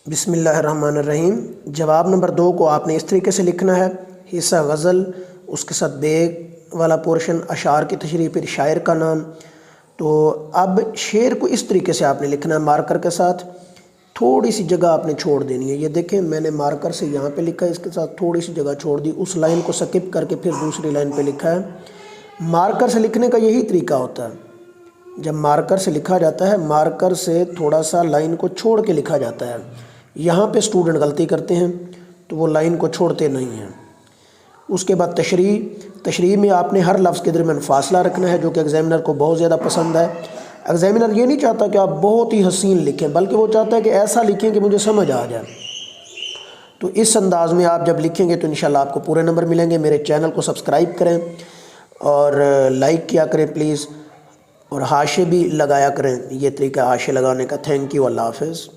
बिस्मिल्लाहिर्रहमानिर्रहीम। जवाब नंबर 2 को आपने इस तरीके से लिखना है। हिस्सा गज़ल, उसके साथ बेग वाला पोर्शन, अशार की तशरीह, फिर शायर का नाम। तो अब शेर को इस तरीके से आपने लिखना है, मार्कर के साथ थोड़ी सी जगह आपने छोड़ देनी है। ये देखें, मैंने मार्कर से यहाँ पे लिखा है, इसके साथ थोड़ी सी जगह छोड़ दी, उस लाइन को स्किप करके फिर दूसरी लाइन पे लिखा है। मार्कर से लिखने का यही तरीका होता है। जब मार्कर से लिखा जाता है, मार्कर से थोड़ा सा लाइन को छोड़ के लिखा जाता है। यहाँ पे स्टूडेंट गलती करते हैं, तो वो लाइन को छोड़ते नहीं हैं। उसके बाद तशरीह में आपने हर लफ्ज़ के दरमियान फासला रखना है, जो कि एग्जामिनर को बहुत ज़्यादा पसंद है। एग्जामिनर ये नहीं चाहता कि आप बहुत ही हसीन लिखें, बल्कि वो चाहता है कि ऐसा लिखें कि मुझे समझ आ जाए। तो इस अंदाज़ में आप जब लिखेंगे तो इंशाल्लाह आपको पूरे नंबर मिलेंगे। मेरे चैनल को सब्सक्राइब करें और लाइक किया करें प्लीज़, और हाशे भी लगाया करें। ये तरीका हाशे लगाने का। Thank you. अल्लाह हाफ़िज़।